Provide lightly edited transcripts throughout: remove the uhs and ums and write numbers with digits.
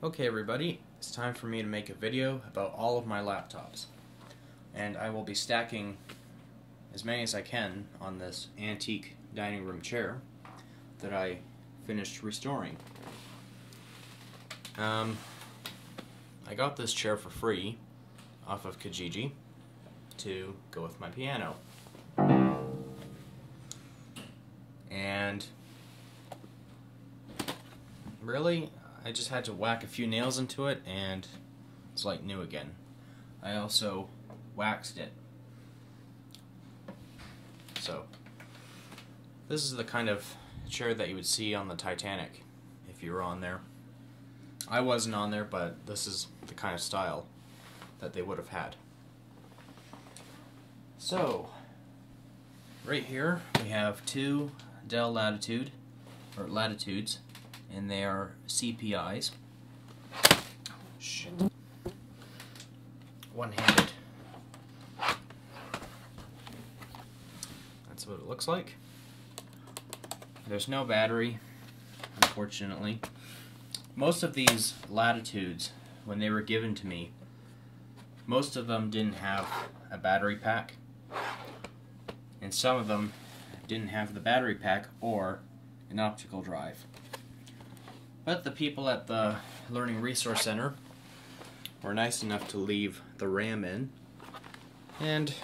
Okay everybody, it's time for me to make a video about all of my laptops. And I will be stacking as many as I can on this antique dining room chair that I finished restoring. I got this chair for free off of Kijiji to go with my piano. And really, I just had to whack a few nails into it and it's like new again. I also waxed it. So, this is the kind of chair that you would see on the Titanic if you were on there. I wasn't on there, but this is the kind of style that they would have had. So, right here we have two Dell Latitudes, and they are CPIs. Shit. One-handed. That's what it looks like. There's no battery, unfortunately. Most of these Latitudes, when they were given to me, most of them didn't have a battery pack, and some of them didn't have the battery pack or an optical drive. But the people at the Learning Resource Center were nice enough to leave the RAM in, and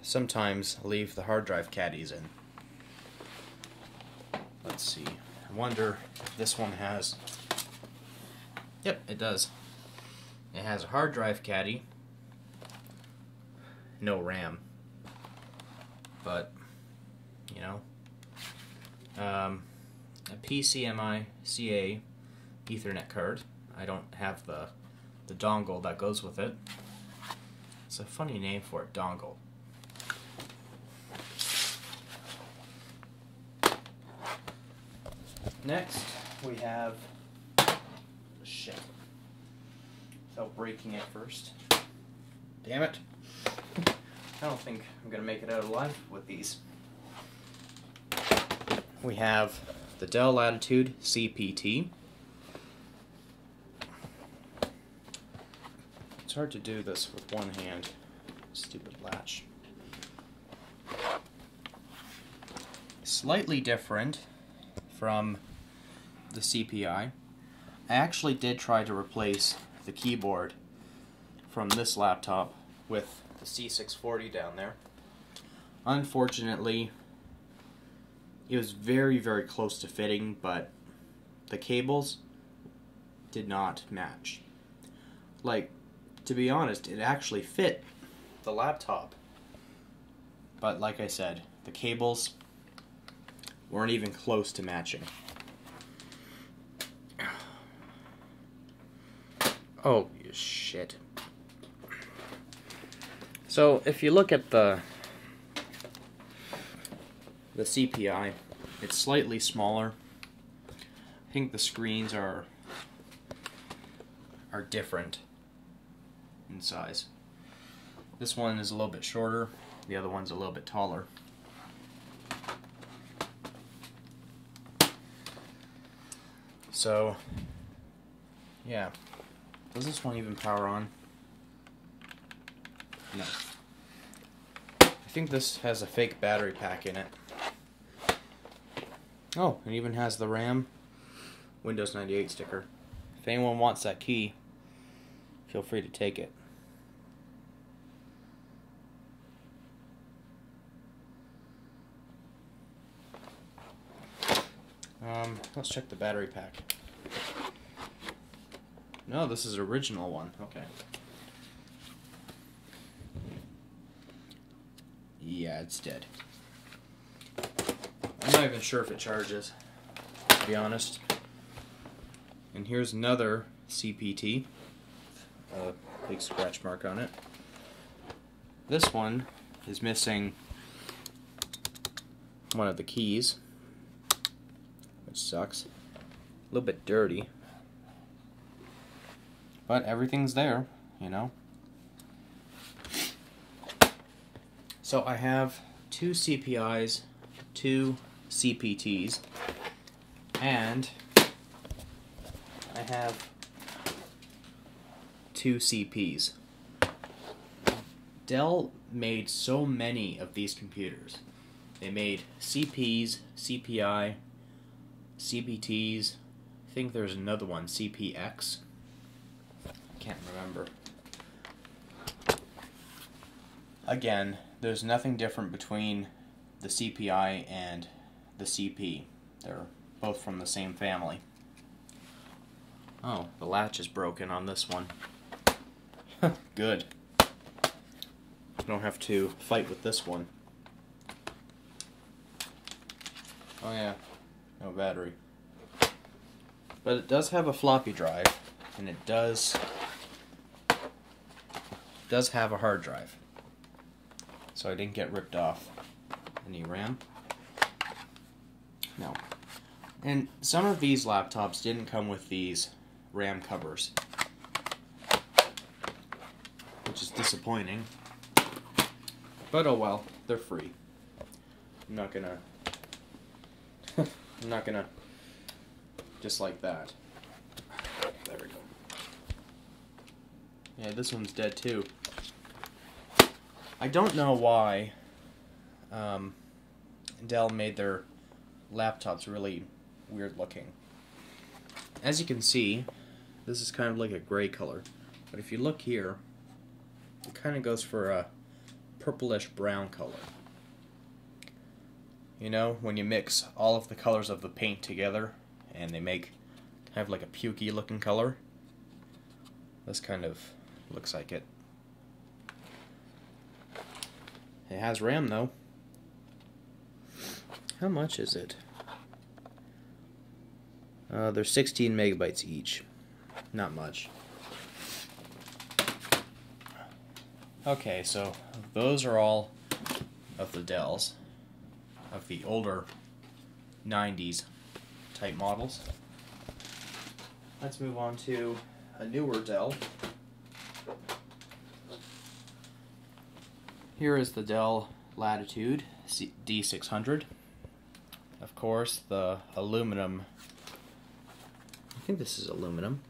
sometimes leave the hard drive caddies in. Let's see, I wonder if this one has... Yep, it does. It has a hard drive caddy, no RAM, but, you know, a PCMI CA Ethernet card. I don't have the dongle that goes with it. It's a funny name for it, dongle. Next, we have shit. Without breaking it first. Damn it. I don't think I'm gonna make it out alive with these. We have the Dell Latitude CPT. It's hard to do this with one hand. Stupid latch. Slightly different from the CPI. I actually did try to replace the keyboard from this laptop with the C640 down there. Unfortunately, it was very, very close to fitting, but the cables did not match. Like, to be honest, it actually fit the laptop. But like I said, the cables weren't even close to matching. Oh, shit. So, if you look at the CPI, it's slightly smaller. I think the screens are different in size. This one is a little bit shorter, the other one's a little bit taller. So, yeah. Does this one even power on? No. I think this has a fake battery pack in it. Oh, it even has the RAM Windows 98 sticker. If anyone wants that key, feel free to take it. Let's check the battery pack. No, this is the original one. Okay. Yeah, it's dead. I'm not even sure if it charges, to be honest. And here's another CPT. A big scratch mark on it. This one is missing one of the keys, which sucks. A little bit dirty. But everything's there, you know. So I have two CPIs, two CPTs, and I have 2 CPs. Dell made so many of these computers. They made CPs, CPI, CPTs. I think there's another one, CPX. Can't remember. Again, there's nothing different between the CPI and the CP. They're both from the same family. Oh, the latch is broken on this one. Good. I don't have to fight with this one. Oh yeah, no battery. But it does have a floppy drive, and it does have a hard drive. So I didn't get ripped off. Any RAM? No. And some of these laptops didn't come with these RAM covers, which is disappointing. But oh well, they're free. I'm not gonna just like that. There we go. Yeah, this one's dead too. I don't know why Dell made their laptops really weird looking. As you can see, this is kind of like a gray color, but if you look here, it kind of goes for a purplish brown color. You know, when you mix all of the colors of the paint together and they make kind of like a pukey looking color, this kind of looks like it. It has RAM though. How much is it? They're 16 megabytes each. Not much. Okay, so those are all of the Dells, of the older 90s type models. Let's move on to a newer Dell. Here is the Dell Latitude D600. Of course, the aluminum. I think this is aluminum.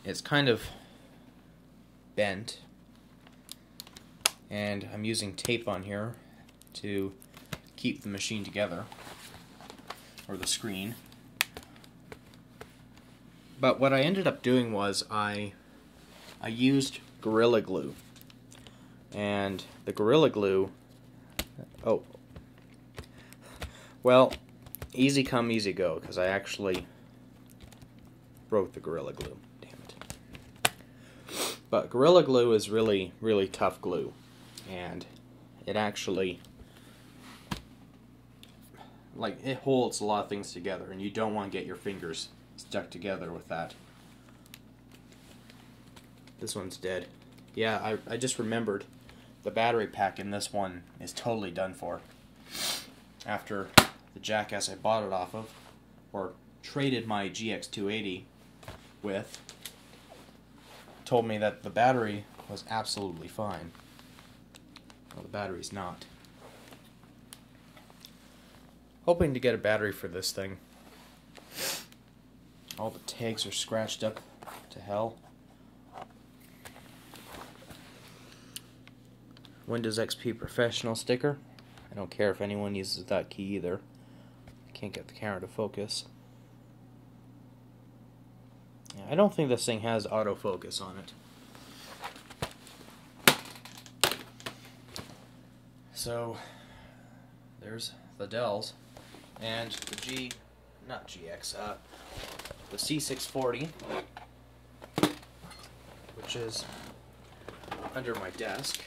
It's kind of bent, and I'm using tape on here to keep the machine together, or the screen. But what I ended up doing was I used Gorilla Glue, and the Gorilla Glue, oh, well, easy come, easy go, because I actually broke the Gorilla Glue. Damn it. But Gorilla Glue is really, really tough glue, and it actually, like, it holds a lot of things together, and you don't want to get your fingers stuck together with that. This one's dead. Yeah, I just remembered the battery pack in this one is totally done for. After the jackass I bought it off of, or traded my GX280 with, told me that the battery was absolutely fine. Well, the battery's not. Hoping to get a battery for this thing. All the tags are scratched up to hell. Windows XP Professional sticker. I don't care if anyone uses that key either. I can't get the camera to focus. Yeah, I don't think this thing has autofocus on it. So, there's the Dells. And the the C640, which is under my desk.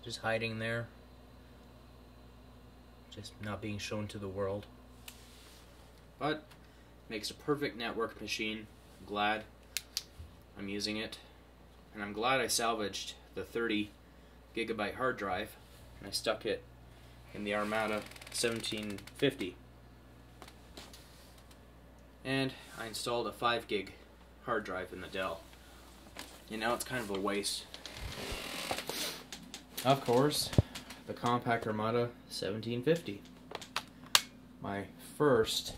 Just hiding there. Just not being shown to the world. But makes a perfect network machine. I'm glad I'm using it. And I'm glad I salvaged the 30 gigabyte hard drive and I stuck it in the Armada 1750. And I installed a 5 gig hard drive in the Dell. And now it's kind of a waste. Of course, the Compaq Armada 1750. My first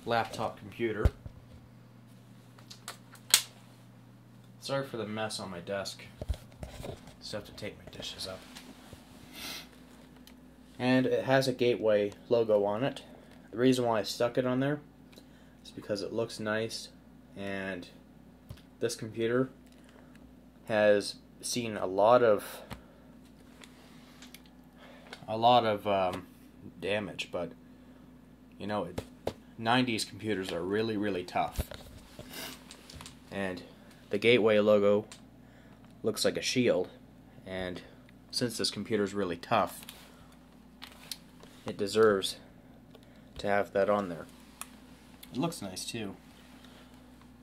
laptop computer. Sorry for the mess on my desk. Just have to take my dishes up. And it has a Gateway logo on it. The reason why I stuck it on there is because it looks nice, and this computer has seen a lot of damage, but you know, 90s computers are really, really tough. And the Gateway logo looks like a shield, and since this computer is really tough, it deserves to have that on there. It looks nice too.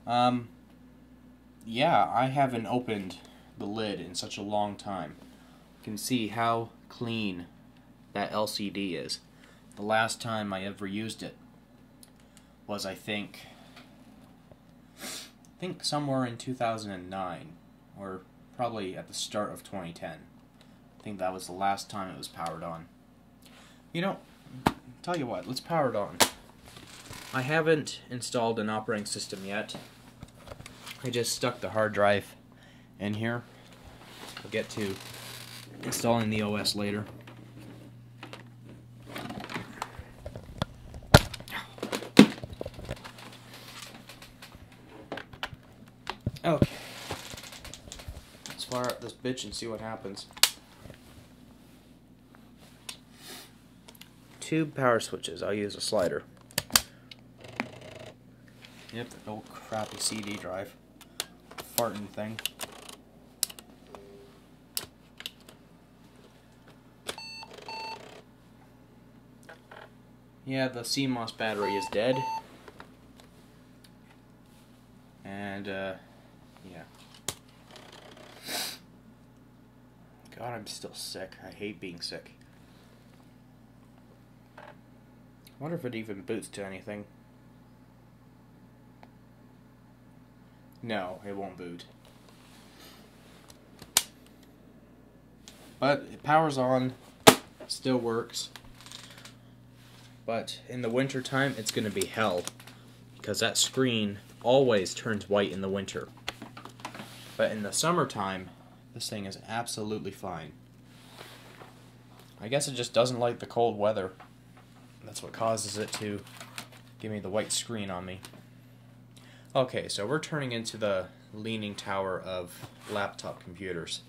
Yeah, I haven't opened the lid in such a long time. You can see how clean that LCD is. The last time I ever used it was, I think somewhere in 2009, or probably at the start of 2010. I think that was the last time it was powered on. You know, tell you what, let's power it on. I haven't installed an operating system yet. I just stuck the hard drive in here. We'll get to installing the OS later. Okay. Let's fire up this bitch and see what happens. Two power switches. I'll use a slider. Yep, the old crappy CD drive. Farting thing. Yeah, the CMOS battery is dead. And, yeah. God, I'm still sick. I hate being sick. I wonder if it even boots to anything. No, it won't boot. But it powers on, still works. But in the winter time, it's going to be hell, because that screen always turns white in the winter. But in the summertime, this thing is absolutely fine. I guess it just doesn't like the cold weather. That's what causes it to give me the white screen on me. Okay, so we're turning into the leaning tower of laptop computers.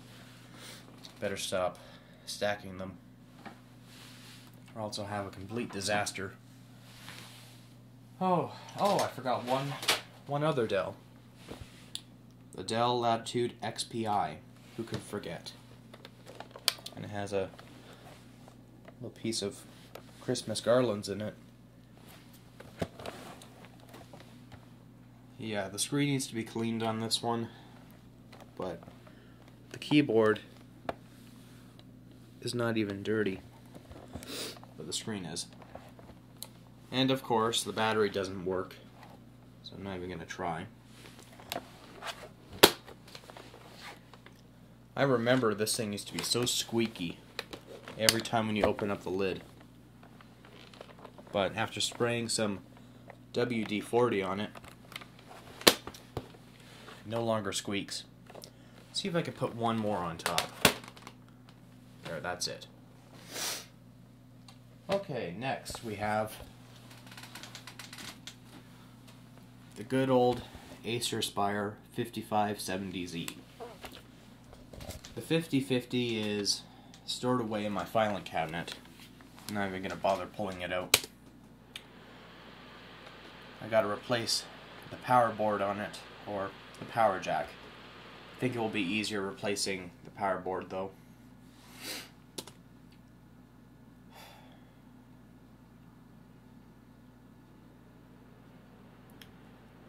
Better stop stacking them, or else I'll have a complete disaster. Oh, I forgot one other Dell. The Dell Latitude XPI. Who could forget? And it has a little piece of Christmas garlands in it. Yeah, the screen needs to be cleaned on this one, but the keyboard is not even dirty, but the screen is. And of course, the battery doesn't work, so I'm not even going to try. I remember this thing used to be so squeaky every time when you open up the lid. But after spraying some WD-40 on it, no longer squeaks. Let's see if I can put one more on top. There, that's it. Okay, next we have the good old Acer Aspire 5570Z. The 5050 is stored away in my filing cabinet. I'm not even going to bother pulling it out. I got to replace the power board on it, or the power jack. I think it will be easier replacing the power board though.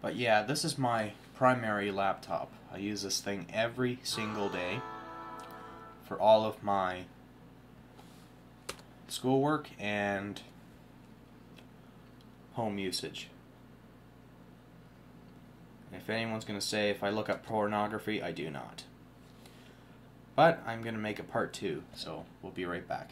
But yeah, this is my primary laptop. I use this thing every single day for all of my schoolwork and home usage. If anyone's going to say if I look up pornography, I do not. But I'm going to make a part 2, so we'll be right back.